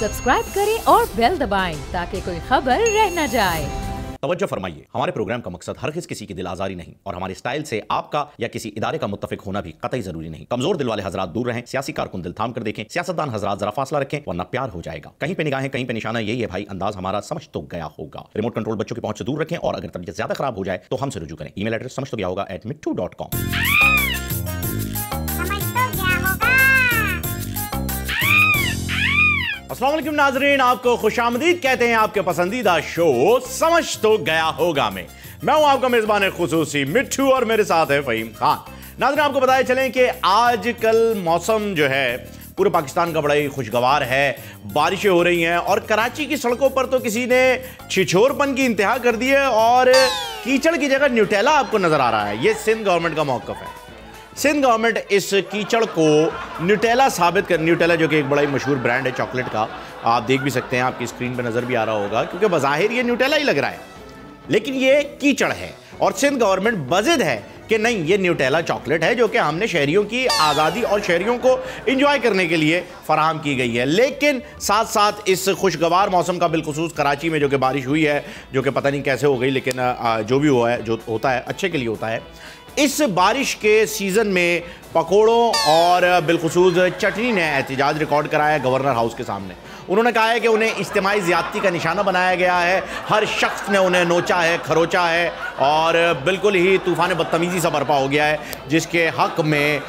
Subscribe करें और bell दबाएं ताकि कोई खबर रह न जाए। तवज्जो फरमाइए, हमारे प्रोग्राम का मकसद हरगिज़ किसी की दिल आजारी नहीं और हमारे स्टाइल से आपका या किसी इदारे का मुत्तफिक होना भी कतई जरूरी नहीं। कमजोर दिल वाले हजरात दूर रहें, सियासी कारकुन दिल थाम कर देखें, सियासतदान हजरात जरा फासला रखें वरना प्यार हो जाएगा। कहीं पे निगाहें कहीं पे निशाना, यही है भाई अंदाज हमारा, समझ तो गया होगा। रिमोट कंट्रोल बच्चों की पहुंच से दूर रखें और अगर तबीयत ज्यादा खराब हो जाए तो हमसे रुजू करें। ईमेल एड्रेस समझ तो गया होगा @mittu.com। अस्सलाम वालेकुम नाजरीन, आपको खुशामदीद कहते हैं आपके पसंदीदा शो समझ तो गया होगा में। मैं हूं आपका मेजबान खुसूसी मिट्टू और मेरे साथ है फहीम खान। नाजरीन, आपको बताए चलें कि आजकल मौसम जो है पूरे पाकिस्तान का बड़ा ही खुशगवार है। बारिशें हो रही हैं और कराची की सड़कों पर तो किसी ने छिछोरपन की इंतहा कर दी है और कीचड़ की जगह न्यूटेला आपको नजर आ रहा है। यह सिंध गवर्नमेंट का मौकफ है। सिंध गवर्नमेंट इस कीचड़ को न्यूटेला साबित कर, न्यूटेला जो कि एक बड़ा ही मशहूर ब्रांड है चॉकलेट का, आप देख भी सकते हैं, आपकी स्क्रीन पर नजर भी आ रहा होगा क्योंकि बज़ाहिर ये न्यूटेला ही लग रहा है लेकिन ये कीचड़ है। और सिंध गवर्नमेंट बज़िद है कि नहीं, ये न्यूटेला चॉकलेट है जो कि हमने शहरियों की आज़ादी और शहरियों को इंजॉय करने के लिए फराहम की गई है। लेकिन साथ साथ इस खुशगवार मौसम का बिलखुसूस कराची में जो कि बारिश हुई है, जो कि पता नहीं कैसे हो गई, लेकिन जो भी हुआ है, जो होता है अच्छे के लिए होता है। इस बारिश के सीज़न में पकोड़ों और बिलखुसूस चटनी ने एहतजाज रिकॉर्ड कराया है गवर्नर हाउस के सामने। उन्होंने कहा है कि उन्हें इज्तिमाई ज़्यादती का निशाना बनाया गया है, हर शख्स ने उन्हें नोचा है, खरोचा है और बिल्कुल ही तूफ़ान बदतमीज़ी सा बर्पा हो गया है, जिसके हक़ में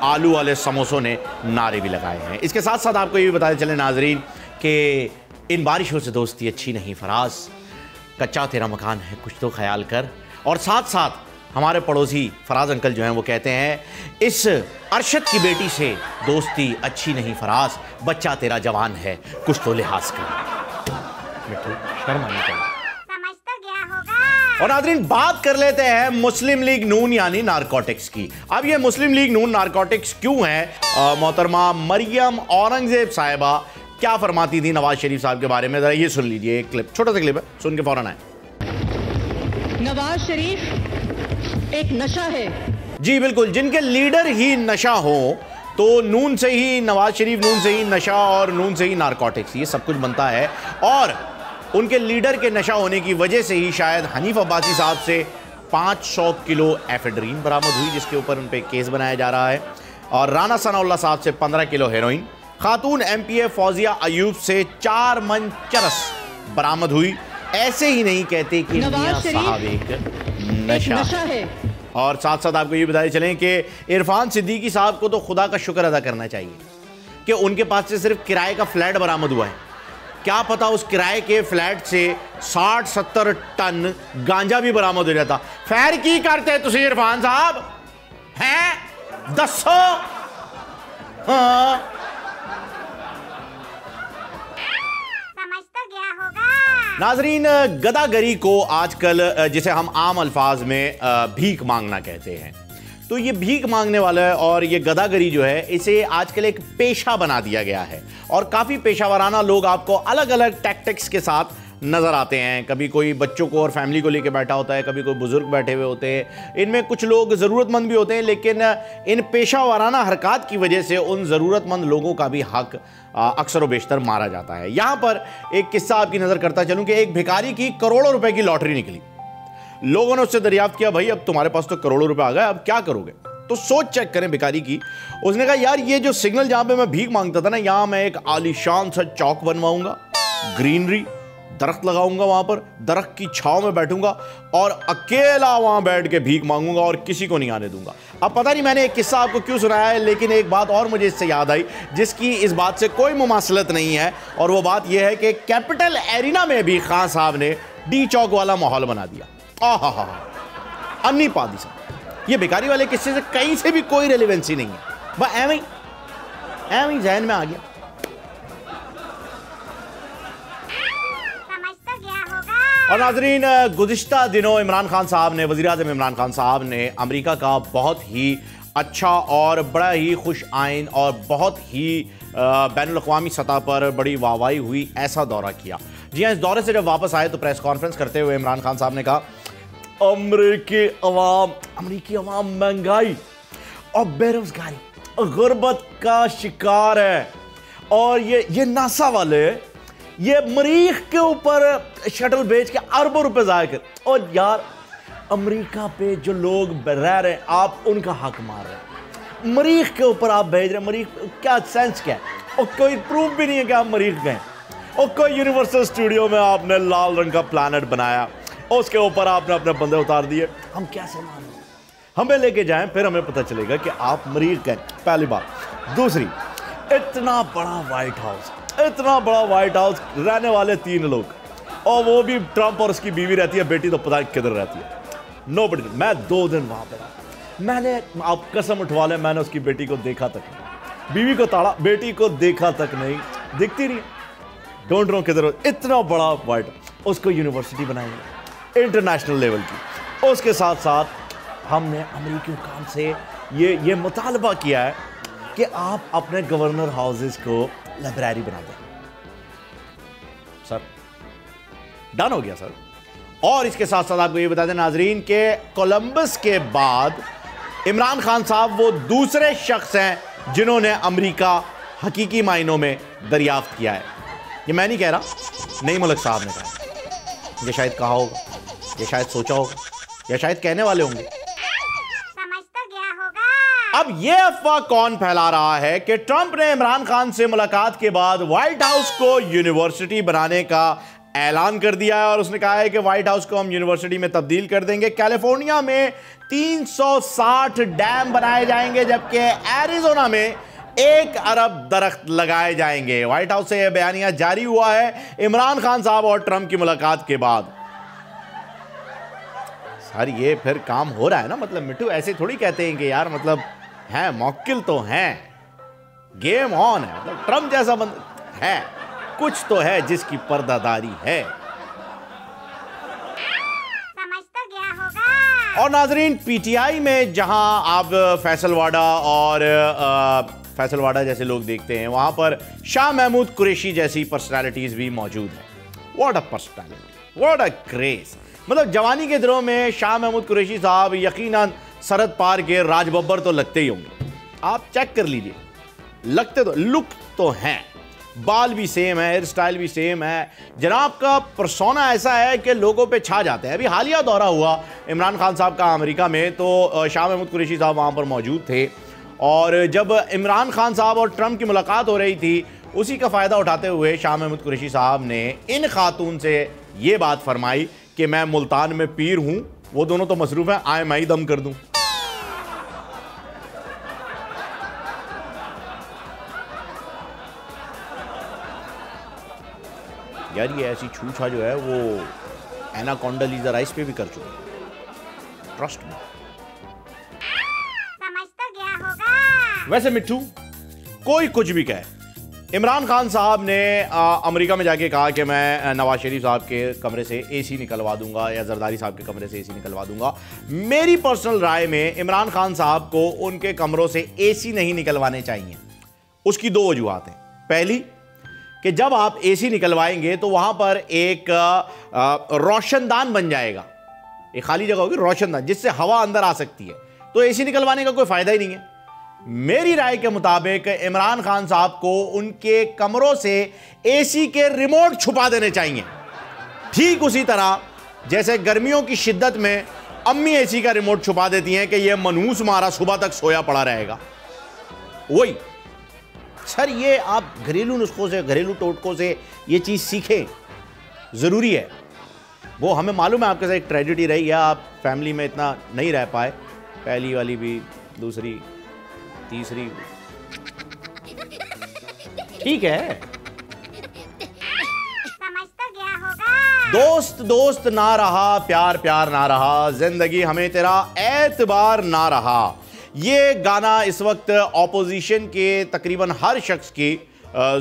आलू वाले समोसों ने नारे भी लगाए हैं। इसके साथ साथ आपको ये भी बताते चले नाजरीन कि इन बारिशों से दोस्ती अच्छी नहीं फराज, कच्चा तेरा मकान है कुछ तो ख्याल कर। और साथ साथ हमारे पड़ोसी फराज अंकल जो हैं वो कहते हैं इस अरशद की बेटी से दोस्ती अच्छी नहीं फराज, बच्चा तेरा जवान है कुछ तो लिहाज कर। शर्म आनी चाहिए। समझ तो गया होगा। और नाज़रीन, बात कर लेते हैं मुस्लिम लीग नून यानी नारकोटिक्स की। अब ये मुस्लिम लीग नून नारकोटिक्स क्यों है? मोहतरमा मरियम औरंगजेब साहिबा क्या फरमाती थी नवाज शरीफ साहब के बारे में, जरा ये सुन लीजिए। एक क्लिप, छोटा सा क्लिप है, सुन के फौरन आए। नवाज शरीफ एक नशा है। जी बिल्कुल, जिनके लीडर ही नशा हो तो नून से ही, नवाज शरीफ नून से ही नशा और नून से ही नारकोटिक्स, ये सब कुछ बनता है। और उनके लीडर के नशा होने की वजह से ही शायद हनीफ अब्बासी साहब से 500 किलो एफेड्रीन बरामद हुई, जिसके ऊपर उन पर केस बनाया जा रहा है। और राना सनाउल्लाह साहब से 15 किलो हेरोइन, खातून MPA फौजिया अयूब से 4 मन चरस बरामद हुई। ऐसे ही नहीं कहते कि मियां साहब एक नशा है। और साथ साथ आपको ये बताते चलें कि इरफान सिद्दीकी साहब को तो खुदा का शुक्र अदा करना चाहिए कि उनके पास से सिर्फ किराए का फ्लैट बरामद हुआ है। क्या पता उस किराए के फ्लैट से 60-70 टन गांजा भी बरामद हो जाता। फैर की करते तुसी इरफान साहब हैं, दसो। हाँ, नाजरीन, गदागरी को आजकल, जिसे हम आम अल्फाज में भीख मांगना कहते हैं, तो ये भीख मांगने वाला है और ये गदागरी जो है इसे आजकल एक पेशा बना दिया गया है। और काफ़ी पेशावराना लोग आपको अलग अलग टैक्टिक्स के साथ नज़र आते हैं। कभी कोई बच्चों को और फैमिली को लेके बैठा होता है, कभी कोई बुज़ुर्ग बैठे हुए होते हैं। इनमें कुछ लोग ज़रूरतमंद भी होते हैं, लेकिन इन पेशावराना हरकत की वजह से उन ज़रूरतमंद लोगों का भी हक़ अक्सर व बेशतर मारा जाता है। यहाँ पर एक किस्सा आपकी नज़र करता चलूँ कि एक भिखारी की करोड़ों रुपए की लॉटरी निकली। लोगों ने उससे दरियाफ्त किया, भाई अब तुम्हारे पास तो करोड़ों रुपए आ गए, अब क्या करोगे? तो सोच चेक करें भिखारी की। उसने कहा, यार ये जो सिग्नल जहाँ पे मैं भीख मांगता था ना, यहाँ मैं एक आलीशान सा चौक बनवाऊंगा, ग्रीनरी, दरख्त लगाऊंगा, वहां पर दरख्त की छांव में बैठूंगा और अकेला वहां बैठ के भीख मांगूंगा और किसी को नहीं आने दूंगा। अब पता नहीं मैंने एक किस्सा आपको क्यों सुनाया है, लेकिन एक बात और मुझे इससे याद आई जिसकी इस बात से कोई मुमासलत नहीं है, और वो बात यह है कि कैपिटल एरिना में भी खान साहब ने डी चौक वाला माहौल बना दिया। आहा, अन्नी पादी साहब, ये भिखारी वाले किस्से से कहीं से भी कोई रेलिवेंसी नहीं है, बस एवं ही जहन में आ गया। और नाजरीन, गुज़िश्ता दिनों इमरान खान साहब ने, वज़ीर-ए-आज़म इमरान खान साहब ने अमेरिका का बहुत ही अच्छा और बड़ा ही खुश आइन और बहुत ही बैनुल-अक़वामी सतह पर बड़ी वाहवाही हुई ऐसा दौरा किया। जी हाँ, इस दौरे से जब वापस आए तो प्रेस कॉन्फ्रेंस करते हुए इमरान खान साहब ने कहा, अमरीकी अवाम महंगाई और बेरोजगारी, गुर्बत का शिकार है और ये नासा वाले ये मरीख के ऊपर शटल भेज के अरबों रुपए जाया कर। और यार अमेरिका पे जो लोग रह रहे हैं आप उनका हक मार रहे हैं, मरीख के ऊपर आप भेज रहे हैं। मरीख क्या सेंस क्या है? और कोई प्रूफ भी नहीं है कि आप मरीख गए। और कोई यूनिवर्सल स्टूडियो में आपने लाल रंग का प्लैनेट बनाया, उसके ऊपर आपने अपने बंदे उतार दिए। हम कैसे माने? हमें लेके जाएं, फिर हमें पता चलेगा कि आप मरीख गए। पहली बात। दूसरी, इतना बड़ा व्हाइट हाउस, इतना बड़ा व्हाइट हाउस, रहने वाले 3 लोग, और वो भी ट्रंप और उसकी बीवी रहती है, बेटी तो पता किधर रहती है। नोबडी। मैं 2 दिन वहां पे रहा, मैंने, आप कसम उठवा लें, मैंने उसकी बेटी को देखा तक नहीं, बीवी को ताड़ा, बेटी को देखा तक नहीं, दिखती नहीं, डोंट नो किधर। इतना बड़ा व्हाइट, उसको यूनिवर्सिटी बनाएंगे इंटरनेशनल लेवल की। उसके साथ साथ हमने अमेरिकी हुकाम से ये मुतालबा किया है कि आप अपने गवर्नर हाउसेस को लाइब्रेरी बना दें। सर डन हो गया सर। और इसके साथ साथ आपको ये बता दें नाजरीन के कोलंबस के बाद इमरान खान साहब वो दूसरे शख्स हैं जिन्होंने अमेरिका हकीकी मायनों में दरियाफ्त किया है। ये मैं नहीं कह रहा, नई मलिक साहब ने कहा। ये शायद कहा होगा, ये शायद सोचा होगा, या शायद कहने वाले होंगे। समझ तो गया होगा। अब ये अफवाह कौन फैला रहा है कि ट्रंप ने इमरान खान से मुलाकात के बाद व्हाइट हाउस को यूनिवर्सिटी बनाने का ऐलान कर दिया है, और उसने कहा है कि व्हाइट हाउस को हम यूनिवर्सिटी में तब्दील कर देंगे। कैलिफोर्निया में 360 डैम बनाए जाएंगे, जबकि एरिजोना में 1 अरब दरख्त लगाए जाएंगे। व्हाइट हाउस से यह बयानिया जारी हुआ है इमरान खान साहब और ट्रंप की मुलाकात के बाद। सर ये फिर काम हो रहा है ना, मतलब मिट्टू ऐसे थोड़ी कहते हैं कि यार मतलब है मौकिल तो हैं, गेम ऑन है। मतलब ट्रंप जैसा बंदा है, कुछ तो है जिसकी पर्दादारी है। समझ तो गया होगा। और नाजरीन पीटीआई में जहां आप फैसलवाड़ा और फैसलवाड़ा जैसे लोग देखते हैं, वहां पर शाह महमूद कुरैशी जैसी पर्सनालिटीज भी मौजूद है। What a personality, what a craze. मतलब जवानी के दिनों में शाह महमूद कुरैशी साहब यकीनन सरहद पार के राज बब्बर तो लगते ही होंगे। आप चेक कर लीजिए, लगते तो, लुक तो हैं, बाल भी सेम है, हेयर स्टाइल भी सेम है। जनाब का पर्सोना ऐसा है कि लोगों पे छा जाते हैं। अभी हालिया दौरा हुआ इमरान खान साहब का अमेरिका में, तो शाह महमूद कुरैशी साहब वहाँ पर मौजूद थे, और जब इमरान खान साहब और ट्रंप की मुलाकात हो रही थी, उसी का फ़ायदा उठाते हुए शाह महमूद कुरैशी साहब ने इन खातून से ये बात फरमाई कि मैं मुल्तान में पीर हूँ, वो दोनों तो मसरूफ़ हैं, आए मैं ही दम कर दूँ। यार ये ऐसी छूछा जो है वो एनाकोंडालीजा राइस पे भी कर चुके हैं, ट्रस्ट में। समझ तो गया होगा। वैसे मिट्टू कोई कुछ भी कहे, इमरान खान साहब ने अमेरिका में जाके कहा कि मैं नवाज शरीफ साहब के कमरे से एसी निकलवा दूंगा या जरदारी साहब के कमरे से एसी निकलवा दूंगा। मेरी पर्सनल राय में इमरान खान साहब को उनके कमरों से एसी नहीं निकलवाने चाहिए। उसकी 2 वजूहात हैं। पहली कि जब आप एसी निकलवाएंगे तो वहां पर एक रोशनदान बन जाएगा, एक खाली जगह होगी रोशनदान, जिससे हवा अंदर आ सकती है, तो एसी निकलवाने का कोई फायदा ही नहीं है। मेरी राय के मुताबिक इमरान खान साहब को उनके कमरों से एसी के रिमोट छुपा देने चाहिए, ठीक उसी तरह जैसे गर्मियों की शिद्दत में अम्मी एसी का रिमोट छुपा देती हैं कि यह मनहूस मारा सुबह तक सोया पड़ा रहेगा। वही सर, ये आप घरेलू नुस्खों से, घरेलू टोटकों से ये चीज़ सीखें, ज़रूरी है। वो हमें मालूम है आपके साथ एक ट्रेजेडी रही है, आप फैमिली में इतना नहीं रह पाए, पहली वाली भी, दूसरी, तीसरी, ठीक है। समझ तो गया होगा। दोस्त दोस्त ना रहा, प्यार प्यार ना रहा, जिंदगी हमें तेरा एतबार ना रहा। ये गाना इस वक्त ऑपोजिशन के तकरीबन हर शख्स की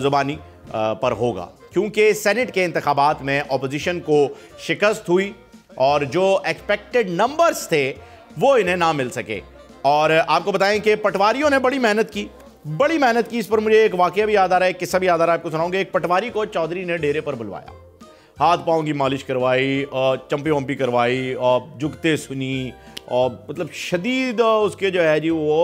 ज़ुबानी पर होगा, क्योंकि सेनेट के इंतखाबात में ऑपोजिशन को शिकस्त हुई और जो एक्सपेक्टेड नंबर्स थे वो इन्हें ना मिल सके। और आपको बताएं कि पटवारियों ने बड़ी मेहनत की, बड़ी मेहनत की। इस पर मुझे एक वाकया भी याद आ रहा है, किस्सा भी याद आ रहा है, आपको सुनाऊंगे। एक पटवारी को चौधरी ने डेरे पर बुलवाया, हाथ पाँव की मालिश करवाई और चंपी वंपी करवाई और जुगते सुनी और मतलब शदीद उसके जो है जी वो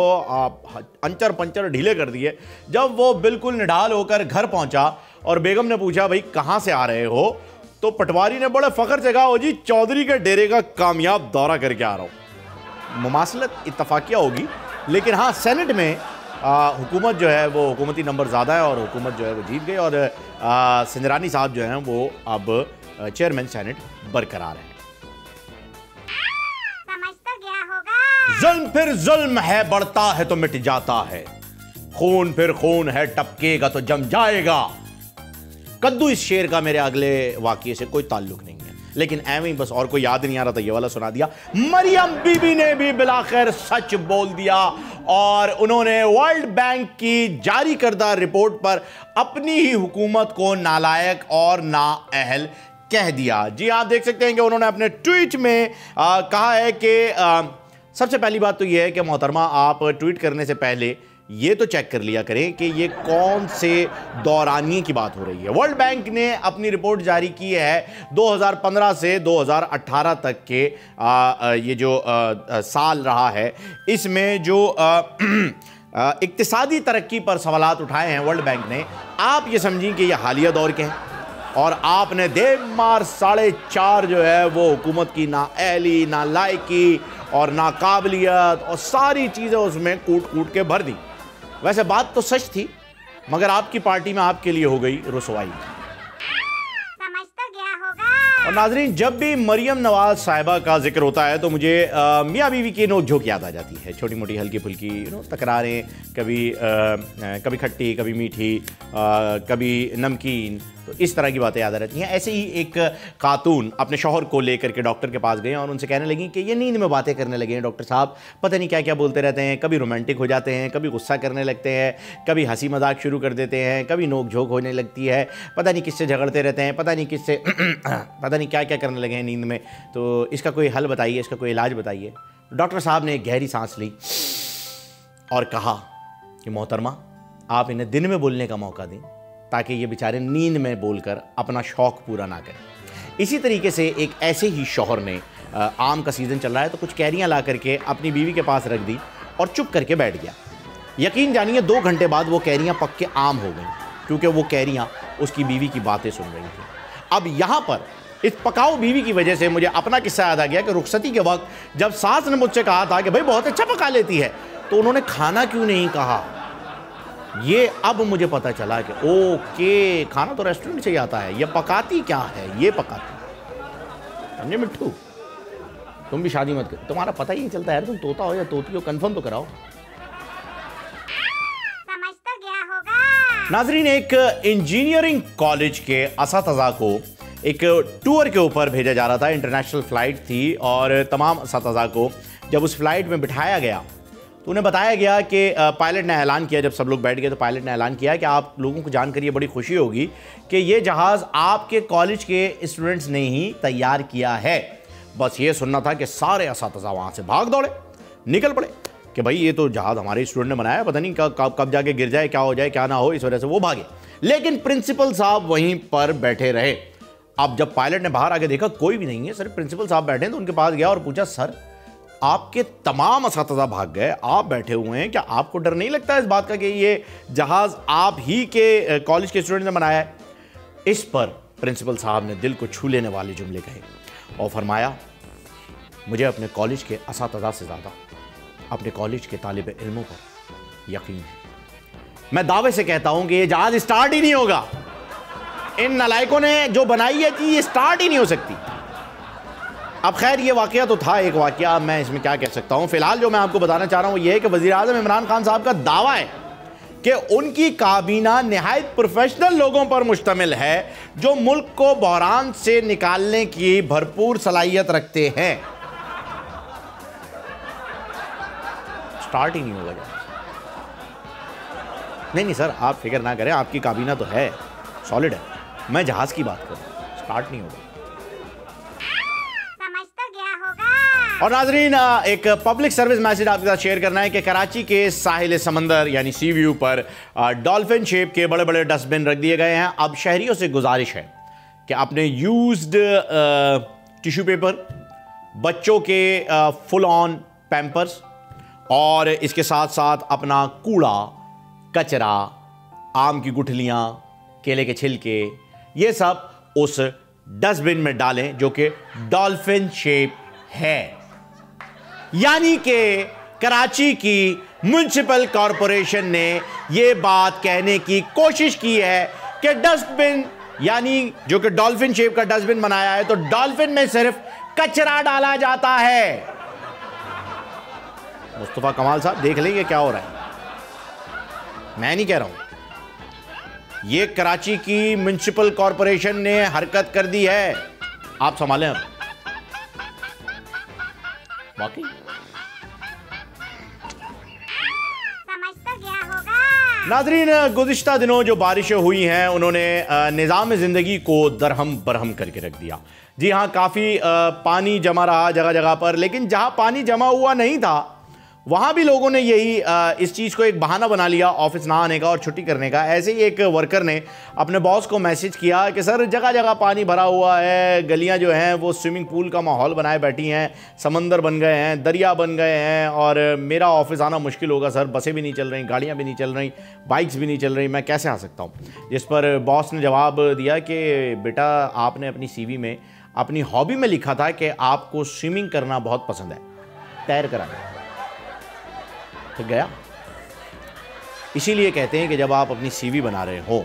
अंचर पंचर ढीले कर दिए। जब वो बिल्कुल निढाल होकर घर पहुंचा और बेगम ने पूछा भाई कहाँ से आ रहे हो, तो पटवारी ने बड़े फख्र से कहा, ओ जी चौधरी के डेरे का कामयाब दौरा करके आ रहा हूँ। मुमासलत इत्तफाकिया होगी, लेकिन हाँ सेनेट में हुकूमत जो है वो हुकूमती नंबर ज़्यादा है और हुकूमत जो है वो जीत गई और संजरानी साहब जो हैं वो अब चेयरमैन सेनेट बरकरार है। समझ तो गया होगा। जुल्म फिर जुल्म है, बढ़ता है तो मिट जाता है, खून फिर खून है, टपकेगा तो जम जाएगा। कद्दू इस शेर का मेरे अगले वाक़ये से कोई ताल्लुक नहीं है, लेकिन एवं ही बस और कोई याद नहीं आ रहा था, ये वाला सुना दिया। मरियम बीबी ने भी बिलाखिर सच बोल दिया और उन्होंने वर्ल्ड बैंक की जारी करदा रिपोर्ट पर अपनी ही हुकूमत को नालायक और नाअहल कह दिया। जी आप देख सकते हैं कि उन्होंने अपने ट्वीट में कहा है कि सबसे पहली बात तो यह है कि मोहतरमा आप ट्वीट करने से पहले ये तो चेक कर लिया करें कि ये कौन से दौरानिए की बात हो रही है। वर्ल्ड बैंक ने अपनी रिपोर्ट जारी की है 2015 से 2018 तक के ये जो साल रहा है, इसमें जो इक्तिसादी तरक्की पर सवालात उठाए हैं वर्ल्ड बैंक ने। आप ये समझें कि ये हालिया दौर के हैं और आपने देमार 4.5 जो है वो हुकूमत की नाअहली, नालायकी और नाकाबिलियत और सारी चीज़ें उसमें कूट कूट के भर दी। वैसे बात तो सच थी, मगर आपकी पार्टी में आपके लिए हो गई रुसवाई। समझ तो गया होगा। और नाजरीन, जब भी मरियम नवाज साहिबा का जिक्र होता है तो मुझे मियाँ बीवी की नोकझोंक याद आ जाती है। छोटी मोटी हल्की फुल्की तकरारें, कभी खट्टी, कभी मीठी, कभी नमकीन, तो इस तरह की बातें याद रहती हैं। ऐसे ही एक खातून अपने शौहर को लेकर के डॉक्टर के पास गए और उनसे कहने लगी कि ये नींद में बातें करने लगे हैं डॉक्टर साहब, पता नहीं क्या क्या बोलते रहते हैं, कभी रोमांटिक हो जाते हैं, कभी गुस्सा करने लगते हैं, कभी हंसी मजाक शुरू कर देते हैं, कभी नोक झोंक होने लगती है, पता नहीं किससे झगड़ते रहते हैं, पता नहीं किससे पता नहीं क्या क्या करने लगे हैं नींद में, तो इसका कोई हल बताइए, इसका कोई इलाज बताइए। डॉक्टर साहब ने एक गहरी सांस ली और कहा कि मोहतरमा आप इन्हें दिन में बोलने का मौका दें ताकि ये बेचारे नींद में बोलकर अपना शौक़ पूरा ना करें। इसी तरीके से एक ऐसे ही शौहर ने आम का सीज़न चल रहा है तो कुछ कैरियाँ ला करके अपनी बीवी के पास रख दी और चुप करके बैठ गया। यकीन जानिए 2 घंटे बाद वो कैरियाँ पक के आम हो गई, क्योंकि वो कैरियाँ उसकी बीवी की बातें सुन रही थी। अब यहाँ पर इस पकाऊ बीवी की वजह से मुझे अपना किस्सा याद आ गया कि रुखसती के वक्त जब सास ने मुझसे कहा था कि भाई बहुत अच्छा पका लेती है, तो उन्होंने खाना क्यों नहीं कहा। ये अब मुझे पता चला कि ओके, खाना तो रेस्टोरेंट से ही आता है, ये पकाती क्या है, ये पकाती। समझे मिट्ठू, तुम भी शादी मत कर, तुम्हारा पता ही नहीं चलता यार, तुम तोता हो या तोती हो, कंफर्म तो कराओ। समझ तो गया होगा। नाजरीन, एक इंजीनियरिंग कॉलेज के असातिज़ा को एक टूर के ऊपर भेजा जा रहा था, इंटरनेशनल फ्लाइट थी और तमाम असातिज़ा को जब उस फ्लाइट में बिठाया गया तो उन्हें बताया गया कि पायलट ने ऐलान किया, जब सब लोग बैठ गए तो पायलट ने ऐलान किया कि आप लोगों को जानकर ये बड़ी खुशी होगी कि ये जहाज़ आपके कॉलेज के स्टूडेंट्स ने ही तैयार किया है। बस ये सुनना था कि सारे असातिज़ा वहाँ से भाग दौड़े, निकल पड़े कि भाई ये तो जहाज़ हमारे स्टूडेंट ने बनाया है, पता नहीं कब जाके गिर जाए, क्या हो जाए, क्या ना हो, इस वजह से वो भागे। लेकिन प्रिंसिपल साहब वहीं पर बैठे रहे। अब जब पायलट ने बाहर आके देखा कोई भी नहीं है, सिर्फ प्रिंसिपल साहब बैठे हैं, तो उनके पास गया और पूछा, सर आपके तमाम असातिज़ा भाग गए, आप बैठे हुए हैं, क्या आपको डर नहीं लगता इस बात का कि ये जहाज़ आप ही के कॉलेज के स्टूडेंट ने बनाया है। इस पर प्रिंसिपल साहब ने दिल को छू लेने वाले जुमले कहे और फरमाया, मुझे अपने कॉलेज के असातिज़ा से ज़्यादा अपने कॉलेज के तालिब इल्मों पर यकीन है। मैं दावे से कहता हूं कि ये जहाज़ स्टार्ट ही नहीं होगा, इन नालायकों ने जो बनाई है कि ये स्टार्ट ही नहीं हो सकती। अब खैर ये वाकया तो था एक वाकया, मैं इसमें क्या कह सकता हूँ। फिलहाल जो मैं आपको बताना चाह रहा हूँ ये है कि वज़ीर-ए-आज़म इमरान खान साहब का दावा है कि उनकी काबीना निहायत प्रोफेशनल लोगों पर मुश्तमिल है जो मुल्क को बहरान से निकालने की भरपूर सलाहियत रखते हैं। स्टार्ट ही नहीं होगा। नहीं सर, आप फिक्र ना करें, आपकी काबीना तो है, सॉलिड है। मैं जहाज़ की बात कर रहा हूँ, स्टार्ट नहीं होगा। और नाजरीन, एक पब्लिक सर्विस मैसेज आपके साथ शेयर करना है कि कराची के साहिल समंदर यानी सी व्यू पर डॉल्फिन शेप के बड़े बड़े डस्टबिन रख दिए गए हैं। अब शहरियों से गुजारिश है कि अपने यूज्ड टिश्यू पेपर, बच्चों के फुल ऑन पैम्पर्स और इसके साथ साथ अपना कूड़ा कचरा, आम की गुठलियाँ, केले के छिलके, ये सब उस डस्टबिन में डालें जो कि डॉल्फिन शेप है। यानी कि कराची की म्युनिसिपल कॉरपोरेशन ने यह बात कहने की कोशिश की है कि डस्टबिन यानी जो कि डॉल्फिन शेप का डस्टबिन बनाया है, तो डॉल्फिन में सिर्फ कचरा डाला जाता है। मुस्तफा कमाल साहब देख लेंगे क्या हो रहा है, मैं नहीं कह रहा हूं, यह कराची की म्युनिसिपल कॉरपोरेशन ने हरकत कर दी है, आप संभालें अब। वाकई समझ तो गया होगा। नाज़रीन, गुज़िश्ता दिनों जो बारिशें हुई हैं उन्होंने निज़ाम ज़िंदगी को दरहम बरहम करके रख दिया। जी हाँ, काफ़ी पानी जमा रहा जगह जगह पर, लेकिन जहाँ पानी जमा हुआ नहीं था वहाँ भी लोगों ने यही इस चीज़ को एक बहाना बना लिया ऑफिस ना आने का और छुट्टी करने का। ऐसे ही एक वर्कर ने अपने बॉस को मैसेज किया कि सर जगह जगह पानी भरा हुआ है, गलियाँ जो हैं वो स्विमिंग पूल का माहौल बनाए बैठी हैं, समंदर बन गए हैं, दरिया बन गए हैं और मेरा ऑफिस आना मुश्किल होगा सर, बसें भी नहीं चल रही, गाड़ियाँ भी नहीं चल रही, बाइक्स भी नहीं चल रही, मैं कैसे आ सकता हूँ। जिस पर बॉस ने जवाब दिया कि बेटा आपने अपनी CV में अपनी हॉबी में लिखा था कि आपको स्विमिंग करना बहुत पसंद है, तैर कर आना। तो गया। इसीलिए कहते हैं कि जब आप अपनी CV बना रहे हो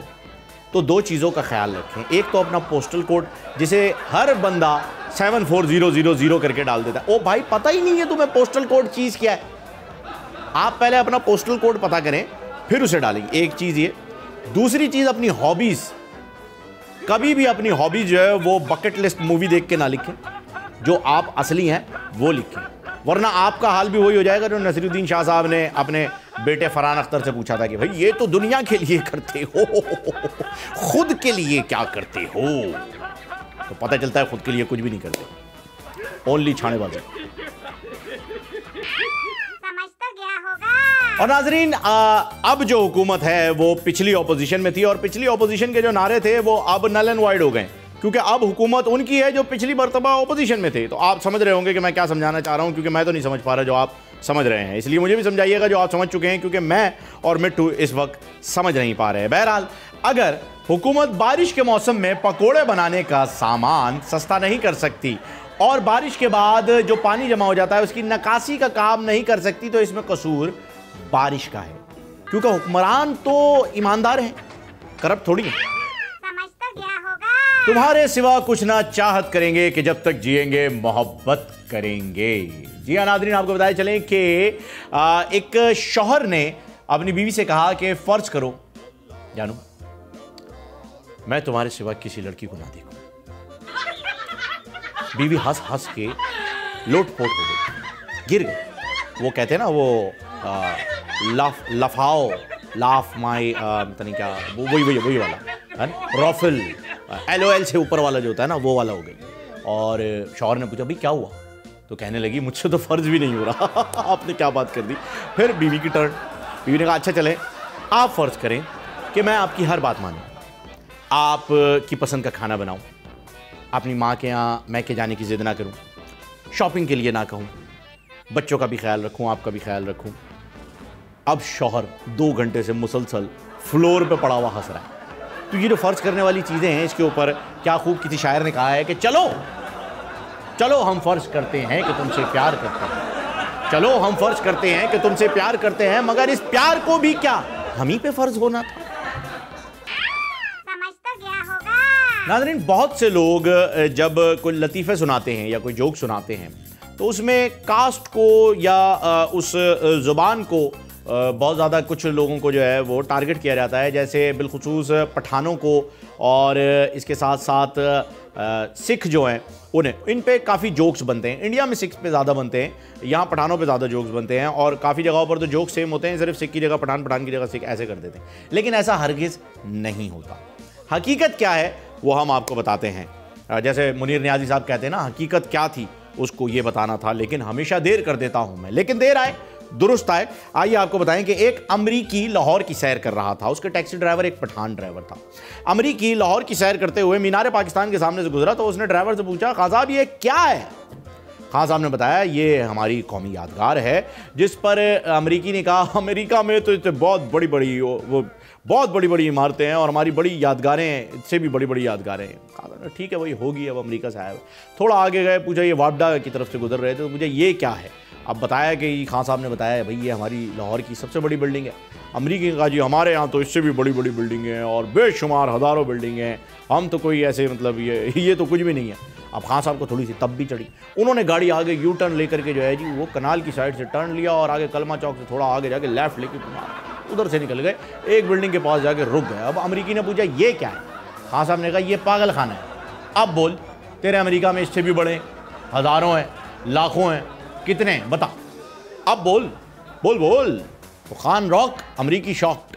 तो दो चीज़ों का ख्याल रखें। एक तो अपना पोस्टल कोड, जिसे हर बंदा 74000 करके डाल देता है। ओ भाई, पता ही नहीं है तुम्हें पोस्टल कोड चीज़ क्या है। आप पहले अपना पोस्टल कोड पता करें फिर उसे डालेंगे। एक चीज़ ये। दूसरी चीज़ अपनी हॉबीज़, कभी भी अपनी हॉबीज जो है वो बकेट लिस्ट मूवी देख के ना लिखें, जो आप असली हैं वो लिखें, वरना आपका हाल भी वही हो जाएगा जो नसीरुद्दीन शाह साहब ने अपने बेटे फरहान अख्तर से पूछा था कि भाई ये तो दुनिया के लिए करते हो, खुद के लिए क्या करते हो। तो पता चलता है खुद के लिए कुछ भी नहीं करते, ओनली छानेबाजी। समझ तो गया होगा। और नाजरीन, अब जो हुकूमत है वो पिछली ऑपोजिशन में थी और पिछली ऑपोजिशन के जो नारे थे वो अब नल एंड वाइड हो गए, क्योंकि अब हुकूमत उनकी है जो पिछली मरतबा ऑपोजिशन में थे। तो आप समझ रहे होंगे कि मैं क्या समझाना चाह रहा हूं, क्योंकि मैं तो नहीं समझ पा रहा जो आप समझ रहे हैं, इसलिए मुझे भी समझाइएगा जो आप समझ चुके हैं, क्योंकि मैं और मिट्टू इस वक्त समझ नहीं पा रहे हैं। बहरहाल, अगर हुकूमत बारिश के मौसम में पकोड़े बनाने का सामान सस्ता नहीं कर सकती और बारिश के बाद जो पानी जमा हो जाता है उसकी नकासी का काम नहीं कर सकती, तो इसमें कसूर बारिश का है, क्योंकि हुक्मरान तो ईमानदार हैं, करप्ट थोड़ी है। समझ तो गया होगा। तुम्हारे सिवा कुछ ना चाहत करेंगे कि जब तक जिएंगे मोहब्बत करेंगे। जी हाँ नाज़रीन, आपको बताया चलें कि एक शौहर ने अपनी बीवी से कहा कि फर्ज करो जानू मैं तुम्हारे सिवा किसी लड़की को ना देखूं। बीवी हंस हंस के लोटपोट हो गई, गिर गई। वो कहते हैं ना वो लाफ माई पता नहीं क्या, वही वाला है ना, रॉफिल LOL से ऊपर वाला जो होता है ना, वो वाला हो गई। और शौहर ने पूछा भाई क्या हुआ, तो कहने लगी मुझसे तो फर्ज भी नहीं हो रहा। आपने क्या बात कर दी। फिर बीवी की टर्न। बीवी ने कहा अच्छा चले आप फर्ज करें कि मैं आपकी हर बात मानूं, आपकी पसंद का खाना बनाऊं, अपनी माँ के यहाँ मैं के जाने की जिद ना करूं, शॉपिंग के लिए ना कहूं, बच्चों का भी ख्याल रखूं, आपका भी ख्याल रखूं। अब शौहर 2 घंटे से मुसलसल फ्लोर पे पड़ा हुआ हंस रहा है। तो ये जो फर्ज करने वाली चीज़ें हैं, इसके ऊपर क्या खूब किसी शायर ने कहा है कि चलो चलो हम फर्ज करते हैं कि तुमसे प्यार करते हैं, चलो हम फर्ज करते हैं कि तुमसे प्यार करते हैं, मगर इस प्यार को भी क्या हम ही पे फर्ज होना था। समझ तो गया होगा। नाज़रीन, बहुत से लोग जब कोई लतीफ़े सुनाते हैं या कोई जोक सुनाते हैं तो उसमें कास्ट को या उस ज़ुबान को बहुत ज़्यादा कुछ लोगों को जो है वो टारगेट किया जाता है, जैसे बिलखुसूस पठानों को और इसके साथ साथ सिख जो हैं उन्हें, इन पे काफ़ी जोक्स बनते हैं। इंडिया में सिख पे ज़्यादा बनते हैं, यहाँ पठानों पे ज़्यादा जोक्स बनते हैं और काफ़ी जगहों पर तो जोक्स सेम होते हैं, सिर्फ सिख की जगह पठान, पठान की जगह सिख, ऐसे कर देते हैं। लेकिन ऐसा हरगिज़ नहीं होता। हकीकत क्या है वो हम आपको बताते हैं। जैसे मुनीर नियाज़ी साहब कहते हैं ना, हकीकत क्या थी उसको ये बताना था, लेकिन हमेशा देर कर देता हूँ मैं, लेकिन देर आए दुरुस्त आए। आइए आपको बताएं कि एक अमरीकी लाहौर की सैर कर रहा था, उसके टैक्सी ड्राइवर एक पठान ड्राइवर था। अमरीकी लाहौर की सैर करते हुए मीनार पाकिस्तान के सामने से गुजरा तो उसने ड्राइवर से पूछा खान साहब ये क्या है। खान साहब ने बताया ये हमारी कौमी यादगार है, जिस पर अमेरिकी ने कहा अमेरिका में तो बहुत बड़ी बड़ी वो बहुत बड़ी बड़ी इमारतें हैं और हमारी बड़ी यादगारें हैं, इससे भी बड़ी बड़ी यादगारें हैं। कहा ठीक है भाई होगी, अब अमेरिका से आया। थोड़ा आगे गए, पूछा ये वापडा की तरफ से गुजर रहे थे तो मुझे ये क्या है। अब बताया कि खान साहब ने बताया भाई ये हमारी लाहौर की सबसे बड़ी बिल्डिंग है। अमेरिकी ने कहा जी हमारे यहाँ तो इससे भी बड़ी बड़ी बिल्डिंगें हैं और बेशुमार हज़ारों बिल्डिंगें हैं, हम तो कोई ऐसे मतलब ये तो कुछ भी नहीं है। अब खान साहब को थोड़ी सी तब भी चढ़ी, उन्होंने गाड़ी आगे यू टर्न लेकर के जो है जी वो कनाल की साइड से टर्न लिया और आगे कलमा चौक से थोड़ा आगे जाके लेफ्ट लेके उधर से निकल गए, एक बिल्डिंग के पास जाके रुक गए। अब अमेरिकी ने पूछा ये क्या है। खान साहब ने कहा ये पागल खाना है। अब बोल तेरे अमेरिका में इससे भी बड़े हज़ारों हैं, लाखों हैं, कितने बता, अब बोल बोल बोल। तो खान रॉक, अमेरिकी शॉक्ड।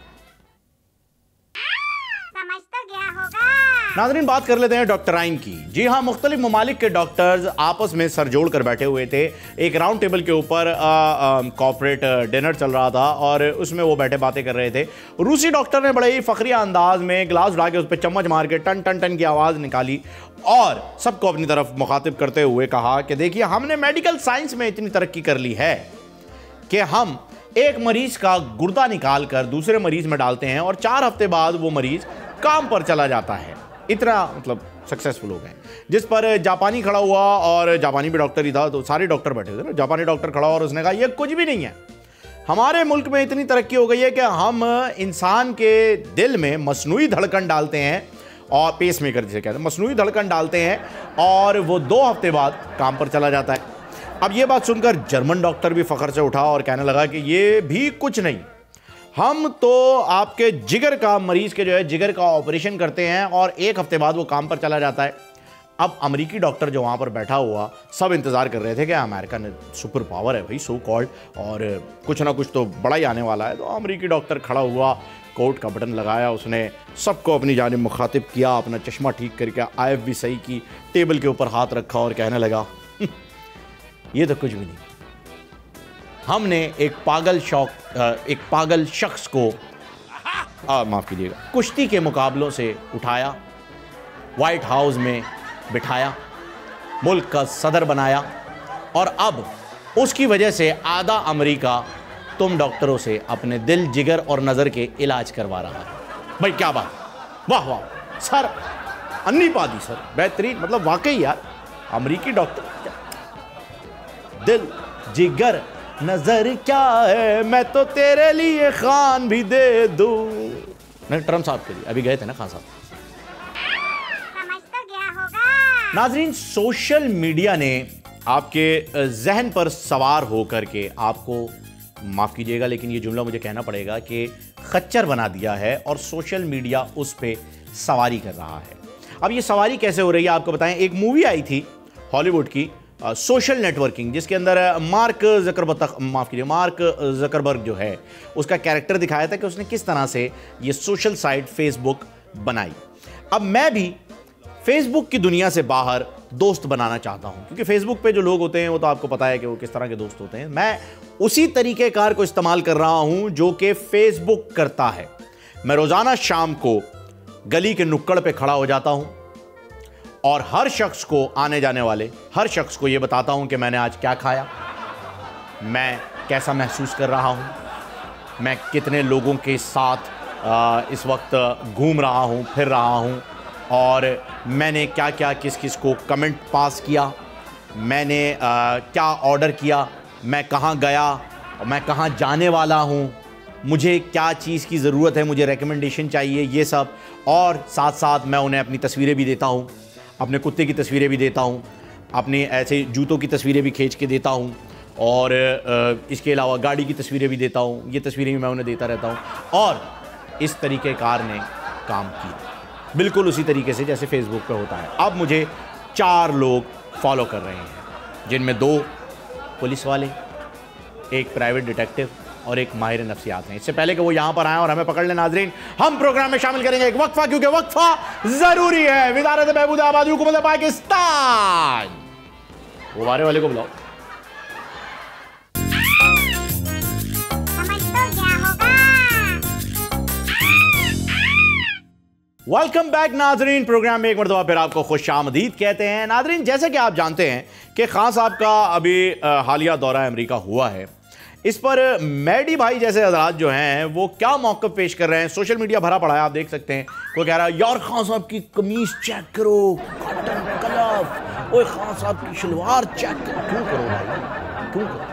समझ तो गया होगा। नाज़रीन बात कर लेते हैं डॉक्टराइन की। जी हाँ, मुख्तलिफ ममालिक के डॉक्टर्स आपस में सर जोड़ कर बैठे हुए थे। एक राउंड टेबल के ऊपर कॉर्पोरेट डिनर चल रहा था और उसमें वो बैठे बातें कर रहे थे। रूसी डॉक्टर ने बड़े ही फखरिया अंदाज में गिलास उठा के उस पर चम्मच मार के टन टन टन की आवाज़ निकाली और सबको अपनी तरफ मुखातिब करते हुए कहा कि देखिए हमने मेडिकल साइंस में इतनी तरक्की कर ली है कि हम एक मरीज का गुर्दा निकाल कर दूसरे मरीज में डालते हैं और 4 हफ्ते बाद वो मरीज काम पर चला जाता है। इतना मतलब सक्सेसफुल हो गए। जिस पर जापानी खड़ा हुआ और जापानी भी डॉक्टर ही था, तो सारे डॉक्टर बैठे थे ना। जापानी डॉक्टर खड़ा और उसने कहा ये कुछ भी नहीं है, हमारे मुल्क में इतनी तरक्की हो गई है कि हम इंसान के दिल में मसनूई धड़कन डालते हैं और पेस मेकर जिसे कहते हैं, मसनूई धड़कन डालते हैं और वो 2 हफ्ते बाद काम पर चला जाता है। अब ये बात सुनकर जर्मन डॉक्टर भी फखर से उठा और कहने लगा कि ये भी कुछ नहीं, हम तो आपके जिगर का मरीज के जो है जिगर का ऑपरेशन करते हैं और 1 हफ्ते बाद वो काम पर चला जाता है। अब अमेरिकी डॉक्टर जो वहाँ पर बैठा हुआ, सब इंतज़ार कर रहे थे कि अमेरिका ने सुपर पावर है भाई सो कॉल्ड और कुछ ना कुछ तो बड़ा ही आने वाला है। तो अमेरिकी डॉक्टर खड़ा हुआ, कोट का बटन लगाया, उसने सबको अपनी जानिब मुखातिब किया, अपना चश्मा ठीक करके IFB सही की, टेबल के ऊपर हाथ रखा और कहने लगा ये तो कुछ भी नहीं, हमने एक पागल शख्स को माफ़ कीजिएगा कुश्ती के मुकाबलों से उठाया, वाइट हाउस में बिठाया, मुल्क का सदर बनाया और अब उसकी वजह से आधा अमेरिका तुम डॉक्टरों से अपने दिल, जिगर और नज़र के इलाज करवा रहा है। भाई क्या बात, वाह वाह सर, अन्नी पादी सर, बेहतरीन, मतलब वाकई यार अमेरिकी डॉक्टर, दिल जिगर नजर क्या है, मैं तो तेरे लिए खान भी दे दूं। नहीं, ट्रम्प साहब के लिए अभी गए थे ना खान साहब। समझ तो गया होगा। नाजरीन, सोशल मीडिया ने आपके जहन पर सवार होकर के आपको, माफ़ कीजिएगा लेकिन ये जुमला मुझे कहना पड़ेगा, कि खच्चर बना दिया है और सोशल मीडिया उस पर सवारी कर रहा है। अब ये सवारी कैसे हो रही है आपको बताएं। एक मूवी आई थी हॉलीवुड की, सोशल नेटवर्किंग, जिसके अंदर मार्क जकरबर्ग जो है उसका कैरेक्टर दिखाया था कि उसने किस तरह से ये सोशल साइट फेसबुक बनाई। अब मैं भी फेसबुक की दुनिया से बाहर दोस्त बनाना चाहता हूं, क्योंकि फेसबुक पे जो लोग होते हैं वो तो आपको पता है कि वो किस तरह के दोस्त होते हैं। मैं उसी तरीक़ेकार को इस्तेमाल कर रहा हूं जो कि फेसबुक करता है। मैं रोज़ाना शाम को गली के नुक्कड़ पे खड़ा हो जाता हूं और हर शख्स को, आने जाने वाले हर शख्स को ये बताता हूं कि मैंने आज क्या खाया, मैं कैसा महसूस कर रहा हूं, मैं कितने लोगों के साथ इस वक्त घूम रहा हूं, फिर रहा हूं और मैंने क्या क्या किस किस को कमेंट पास किया, मैंने क्या ऑर्डर किया, मैं कहाँ गया, मैं कहाँ जाने वाला हूँ, मुझे क्या चीज़ की ज़रूरत है, मुझे रिकमेंडेशन चाहिए, ये सब। और साथ साथ मैं उन्हें अपनी तस्वीरें भी देता हूँ, अपने कुत्ते की तस्वीरें भी देता हूँ, अपने ऐसे जूतों की तस्वीरें भी खींच के देता हूँ और इसके अलावा गाड़ी की तस्वीरें भी देता हूँ। ये तस्वीरें भी मैं उन्हें देता रहता हूँ और इस तरीक़ेकार ने काम किया, बिल्कुल उसी तरीके से जैसे फेसबुक पे होता है। अब मुझे 4 लोग फॉलो कर रहे हैं, जिनमें 2 पुलिस वाले, एक प्राइवेट डिटेक्टिव और एक माहिर नफ्सियात हैं। इससे पहले कि वो यहाँ पर आए और हमें पकड़ लें नाजरीन, हम प्रोग्राम में शामिल करेंगे एक वक्फा, क्योंकि वक्फा ज़रूरी है। वज़ारत बहबूद आबादी हुकूमत पाकिस्तान, वो बारे वाले को बुलाओ। समझ तो गया होगा। वेलकम बैक नाजरीन, प्रोग्राम में एक मरतबा फिर आपको खुशामदीद कहते हैं। नाजरीन, जैसे कि आप जानते हैं कि खान साहब का अभी हालिया दौरा अमेरिका हुआ है। इस पर मैडी भाई जैसे हजरात जो हैं वो क्या मौक़िफ़ पेश कर रहे हैं, सोशल मीडिया भरा पड़ा है, आप देख सकते हैं। कोई कह रहा है यार खान साहब की कमीज चेक करो, कॉटन कलफ, ओए खान साहब की शलवार चेक करो। क्यों करो भाई, क्यों करो?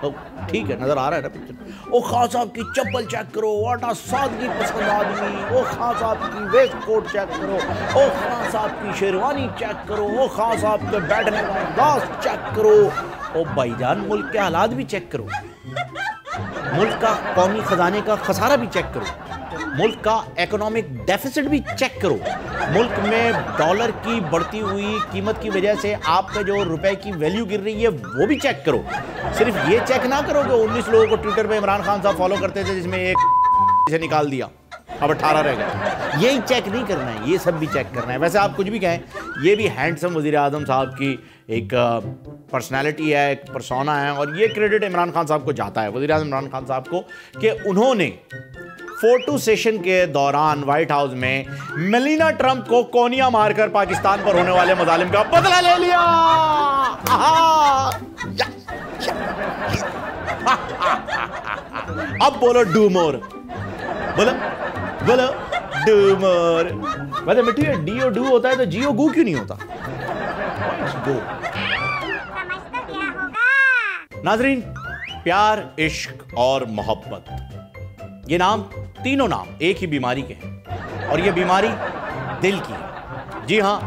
तो ठीक है, नजर आ रहा है ना पिक्चर। ओ खान साहब की चप्पल चेक करो, वाटा सादगी पसंद आदमी। ओ खान साहब की वेस्ट कोट चेक करो, ओ खान साहब की शेरवानी चेक करो, ओ खान साहब के बैठने का अंदाज चेक करो। ओ भाईजान, मुल्क के हालात भी चेक करो, मुल्क का कौमी खजाने का खसारा भी चेक करो, मुल्क का इकोनॉमिक डेफिसिट भी चेक करो, मुल्क में डॉलर की बढ़ती हुई कीमत की वजह से आपका जो रुपए की वैल्यू गिर रही है वो भी चेक करो। सिर्फ ये चेक ना करो कि 19 लोगों को ट्विटर पे इमरान खान साहब फॉलो करते थे जिसमें एक से निकाल दिया, अब 18 रह गए। यही चेक नहीं करना है, ये सब भी चेक करना है। वैसे आप कुछ भी कहें, ये भी हैंडसम वज़ीर आज़म साहब की एक पर्सनैलिटी है, एक पर्सोना है, और ये क्रेडिट इमरान खान साहब को जाता है, वज़ीर आज़म इमरान खान साहब को, कि उन्होंने फोटो सेशन के दौरान व्हाइट हाउस में मेलिना ट्रंप को कोनिया मारकर पाकिस्तान पर होने वाले मजालिम का बदला ले लिया। अब बोलो डू मोर, बोलो बोलो डू मोर। वैसे मिट्टी में डी और डू होता है तो जी और गू क्यों नहीं होता? गो। समझ तो गया होगा। नाजरीन, प्यार, इश्क और मोहब्बत, ये नाम, तीनों नाम एक ही बीमारी के हैं, और ये बीमारी दिल की है। जी हाँ,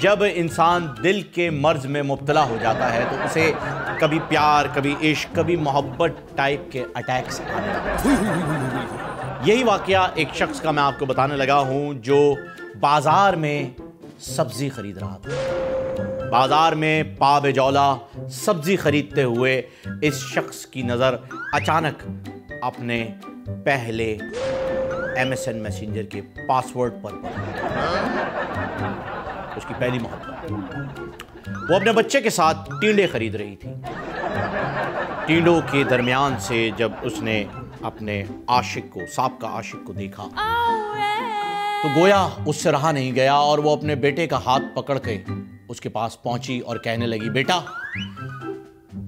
जब इंसान दिल के मर्ज में मुब्तला हो जाता है तो उसे कभी प्यार, कभी इश्क, कभी मोहब्बत टाइप के अटैक्स आने लगते हैं। यही वाकया एक शख्स का मैं आपको बताने लगा हूं जो बाजार में सब्जी खरीद रहा था। बाजार में पा बेजौला सब्जी खरीदते हुए इस शख्स की नज़र अचानक अपने पहले MSN मैसेंजर के पासवर्ड पर उसकी पहली मोहब्बत। वो अपने बच्चे के साथ टींडे खरीद रही थी। टींडों के दरमियान से जब उसने अपने आशिक को, साबका आशिक को देखा तो गोया उससे रहा नहीं गया और वो अपने बेटे का हाथ पकड़ के उसके पास पहुंची और कहने लगी, बेटा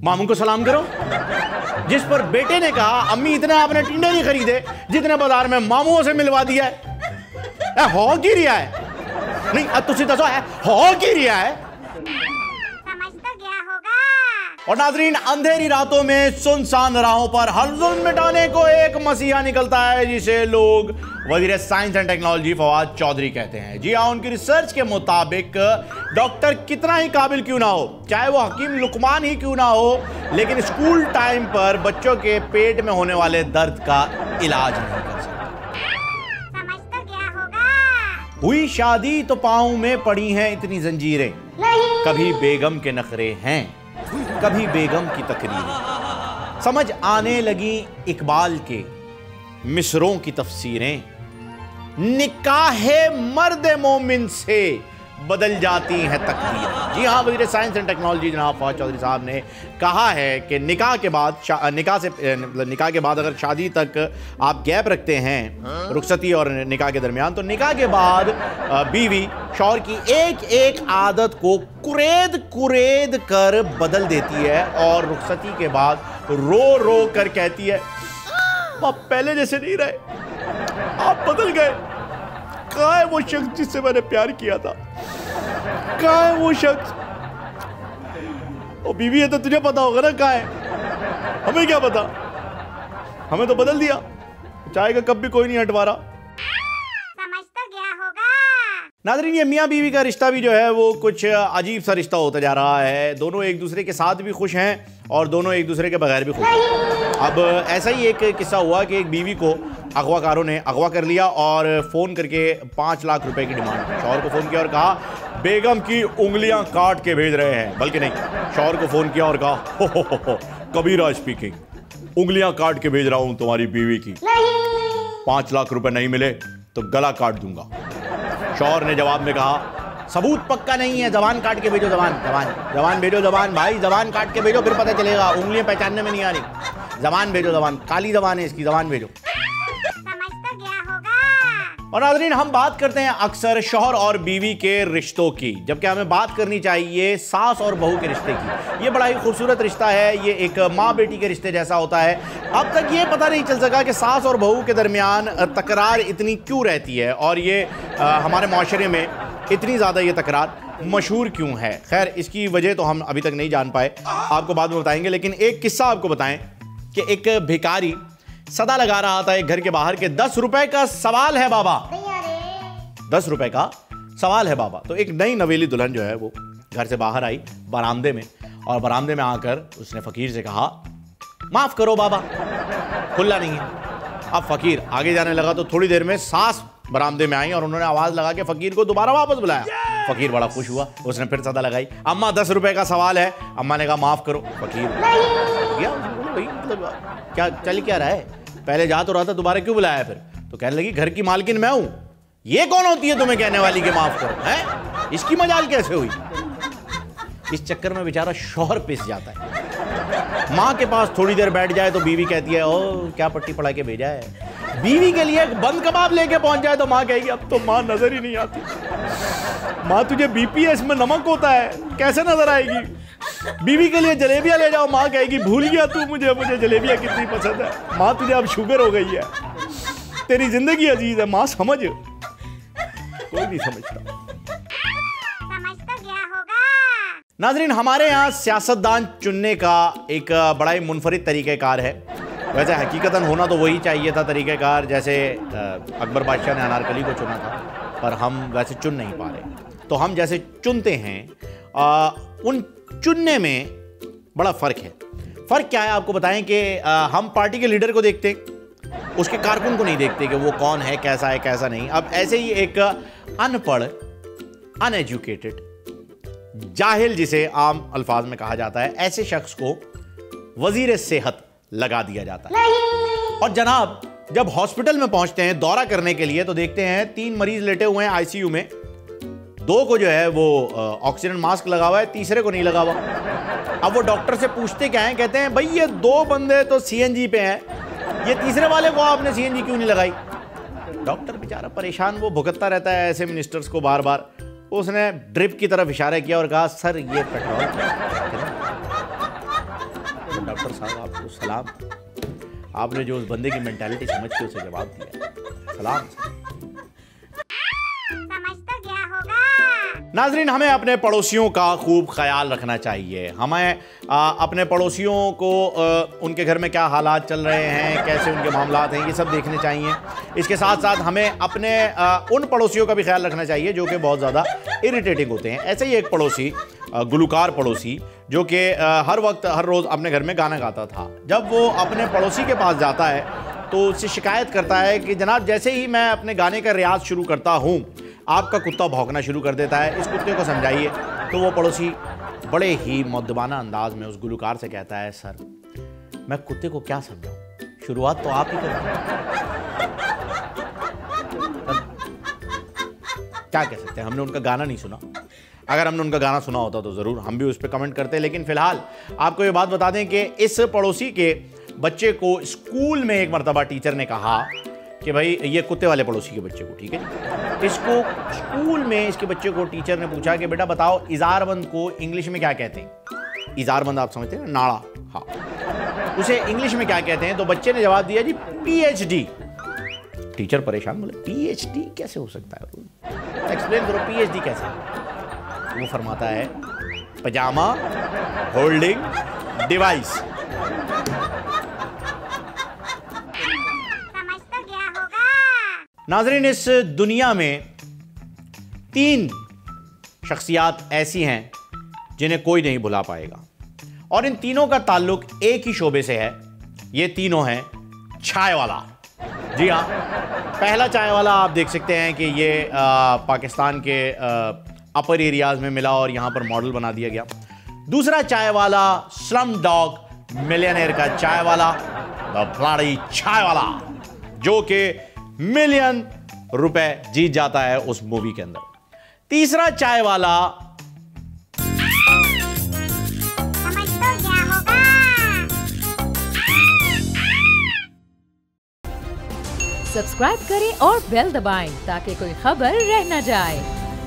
मामू को सलाम करो। जिस पर बेटे ने कहा, अम्मी इतने आपने टिंडे नहीं खरीदे जितने बाजार में मामुओं से मिलवा दिया है। हो की रिया है नहीं, अब तुसी दसो है हो की रिया है। समझ तो गया होगा। और नाजरीन, अंधेरी रातों में सुनसान राहों पर हर जुल्म मिटाने को एक मसीहा निकलता है जिसे लोग वजीर science and technology Fawad Chaudhry कहते हैं। जी हाँ, उनकी रिसर्च के मुताबिक डॉक्टर कितना ही काबिल क्यों ना हो, चाहे वो हकीम लुकमान ही क्यों ना हो, लेकिन स्कूल टाइम पर बच्चों के पेट में होने वाले दर्द का इलाज नहीं कर सकता। समझ तो गया होगा। हुई शादी तो पाँव में पड़ी हैं इतनी जंजीरें, कभी बेगम के नखरे हैं, कभी बेगम की तकरीरें, समझ आने लगी इकबाल के मिसरों की तफसीरें, निकाहे मर्द मोमिन से बदल जाती हैं तकदीरें। जी हाँ, वज़ीर साइंस एंड टेक्नोलॉजी जनाब फवाद चौधरी साहब ने कहा है कि निकाह के बाद, निकाह के बाद अगर शादी तक आप गैप रखते हैं रुखसती और निकाह के दरमियान, तो निकाह के बाद बीवी शौहर की एक एक आदत को कुरेद कर बदल देती है और रुखसती के बाद रो रो कर कहती है, आप पहले जैसे नहीं रहे, आप बदल गए। कहाँ है वो शख्स जिससे मैंने प्यार किया था? कहाँ है वो शख्स? ओ बीवी है तो तुझे पता होगा ना कहाँ है, हमें क्या पता, हमें तो बदल दिया, चाहेगा कब भी कोई नहीं हटवा रहा। समझ तो गया होगा। नाज़रीन, ये मियाँ बीवी का रिश्ता भी जो है वो कुछ अजीब सा रिश्ता होता जा रहा है। दोनों एक दूसरे के साथ भी खुश हैं और दोनों एक दूसरे के बगैर भी खुश हैं। अब ऐसा ही एक किस्सा हुआ कि एक बीवी को अगवाकारों ने अगवा कर लिया और फ़ोन करके 5 लाख रुपए की डिमांड, शौहर को फ़ोन किया और कहा बेगम की उंगलियां काट के भेज रहे हैं। बल्कि नहीं, शौहर को फ़ोन किया और कहा हो कबीरा स्पीकिंग, उंगलियां काट के भेज रहा हूं तुम्हारी बीवी की, 5 लाख रुपए नहीं मिले तो गला काट दूंगा। शौहर ने जवाब में कहा सबूत पक्का नहीं है, जबान काट के भेजो, जबान भेजो, जबान भाई, जबान काट के भेजो, फिर पता चलेगा, उंगलियां पहचानने में नहीं आ रही। जबान भेजो, जबान काली जबान है इसकी, जबान भेजो। समझ तो गया होगा। और नाज़रीन, हम बात करते हैं अक्सर शौहर और बीवी के रिश्तों की, जबकि हमें बात करनी चाहिए सास और बहू के रिश्ते की। ये बड़ा ही खूबसूरत रिश्ता है, ये एक माँ बेटी के रिश्ते जैसा होता है। अब तक ये पता नहीं चल सका कि सास और बहू के दरमियान तकरार इतनी क्यों रहती है और ये हमारे माशरे में इतनी ज़्यादा ये तकरार मशहूर क्यों है। खैर, इसकी वजह तो हम अभी तक नहीं जान पाए, आपको बाद में बताएंगे। लेकिन एक किस्सा आपको बताएं कि एक भिखारी सदा लगा रहा था एक घर के बाहर के 10 रुपए का सवाल है बाबा, 10 रुपए का सवाल है बाबा। तो एक नई नवेली दुल्हन जो है वो घर से बाहर आई बरामदे में, और बरामदे में आकर उसने फकीर से कहा, माफ करो बाबा, खुला नहीं है। अब फकीर आगे जाने लगा तो थोड़ी देर में सास बरामदे में आई और उन्होंने आवाज लगा के फकीर को दोबारा वापस बुलाया। फकीर बड़ा खुश हुआ, उसने फिर सदा लगाई, अम्मा 10 रुपए का सवाल है। अम्मा ने कहा माफ करो। फकीर गया, मतलब क्या चल क्या रहा है, पहले जा तो रहा था, दोबारा क्यों बुलाया फिर? तो कहने लगी, घर की मालकिन मैं हूं, ये कौन होती है तुम्हें कहने वाली कि माफ करो, है? इसकी मजाल कैसे हुई? इस चक्कर में बेचारा शौहर पिस जाता है। माँ के पास थोड़ी देर बैठ जाए तो बीवी कहती है, ओ क्या पट्टी पढ़ा के भेजा है। बीवी के लिए बंद कबाब लेके पहुंच जाए तो माँ कहेगी, अब तो माँ नजर ही नहीं आती। माँ तुझे बीपीएस में नमक होता है, कैसे नजर आएगी? बीवी के लिए जलेबियां ले जाओ, माँ कहेगी, भूल गया तू मुझे जलेबियां कितनी पसंद है। माँ तुझे अब शुगर हो गई है, तेरी जिंदगी अजीज है। माँ समझ, कोई नहीं समझता। समझ तो गया होगा। नाजरीन, हमारे यहाँ सियासतदान चुनने का एक बड़ा ही मुनफरिद तरीक़ेकार है। वैसे हकीकतन होना तो वही चाहिए था तरीक़ेकार, जैसे अकबर बादशाह ने अनारकली को चुना था, पर हम वैसे चुन नहीं पा रहे। तो हम जैसे चुनते हैं, उन चुनने में बड़ा फ़र्क है। फ़र्क क्या है आपको बताएं कि हम पार्टी के लीडर को देखते, उसके कारकुन को नहीं देखते कि वो कौन है, कैसा नहीं। अब ऐसे ही एक अनपढ़, अनएजुकेटेड, जाहिल जिसे आम अल्फाज में कहा जाता है, ऐसे शख्स को वजीर सेहत लगा दिया जाता है। और जनाब, जब हॉस्पिटल में पहुंचते हैं दौरा करने के लिए तो देखते हैं 3 मरीज लेटे हुए हैं आईसीयू में, 2 को जो है वो ऑक्सीजन मास्क लगा हुआ है, तीसरे को नहीं लगा हुआ। अब वो डॉक्टर से पूछते क्या हैं, कहते हैं, भाई ये 2 बंदे तो सीएनजी पे हैं, ये तीसरे वाले को आपने सीएनजी क्यों नहीं लगाई? डॉक्टर बेचारा परेशान, वो भुगतता रहता है ऐसे मिनिस्टर्स को बार बार। उसने ड्रिप की तरफ इशारा किया और कहा, सर ये पेट्रोल। तो डॉक्टर साहब आपको सलाम, आपने जो उस बंदे की मेंटालिटी समझ के उसे जवाब दिया, सलाम। समझ तो गया होगा। नाजरीन, हमें अपने पड़ोसियों का खूब ख्याल रखना चाहिए। हमें अपने पड़ोसियों को उनके घर में क्या हालात चल रहे हैं, कैसे उनके मामलात हैं, ये सब देखने चाहिए। इसके साथ साथ हमें अपने उन पड़ोसियों का भी ख्याल रखना चाहिए जो कि बहुत ज़्यादा इरिटेटिंग होते हैं। ऐसे ही एक पड़ोसी, गुलकार पड़ोसी, जो कि हर वक्त हर रोज़ अपने घर में गाना गाता था। जब वो अपने पड़ोसी के पास जाता है तो उससे शिकायत करता है कि जनाब, जैसे ही मैं अपने गाने का रियाज शुरू करता हूँ आपका कुत्ता भौंकना शुरू कर देता है, इस कुत्ते को समझाइए। तो वो पड़ोसी बड़े ही मुद्दबाना अंदाज में उस गुलकार से कहता है, सर मैं कुत्ते को क्या समझाऊं, शुरुआत तो आप ही करें। क्या कह सकते हैं, हमने उनका गाना नहीं सुना। अगर हमने उनका गाना सुना होता तो ज़रूर हम भी उस पर कमेंट करते। लेकिन फ़िलहाल आपको ये बात बता दें कि इस पड़ोसी के बच्चे को स्कूल में एक मरतबा टीचर ने कहा कि भाई, ये कुत्ते वाले पड़ोसी के बच्चे को, ठीक है, इसको स्कूल में इसके बच्चे को टीचर ने पूछा कि बेटा बताओ, इजारबंद को इंग्लिश में क्या कहते हैं? इजारबंद आप समझते हैं ना, नाड़ा, हाँ, उसे इंग्लिश में क्या कहते हैं? तो बच्चे ने जवाब दिया, जी PhD। टीचर परेशान, बोले PhD कैसे हो सकता है, एक्सप्लेन करो PhD कैसे? वो फरमाता है, पजामा होल्डिंग डिवाइस। समझ तो गया होगा। नाजरीन, इस दुनिया में 3 शख्सियात ऐसी हैं जिन्हें कोई नहीं भुला पाएगा, और इन तीनों का ताल्लुक एक ही शोबे से है। ये तीनों हैं चाय वाला। जी हाँ, पहला चाय वाला आप देख सकते हैं कि ये पाकिस्तान के अपर एरियाज में मिला और यहाँ पर मॉडल बना दिया गया। दूसरा चाय वाला स्लम डॉग मिलियनेयर का चाय वाला, द ब्लडी चाय वाला, जो कि मिलियन रुपए जीत जाता है उस मूवी के अंदर। तीसरा चाय वाला समझ तो गया होगा। सब्सक्राइब करें और बेल दबाएं ताकि कोई खबर रह न जाए।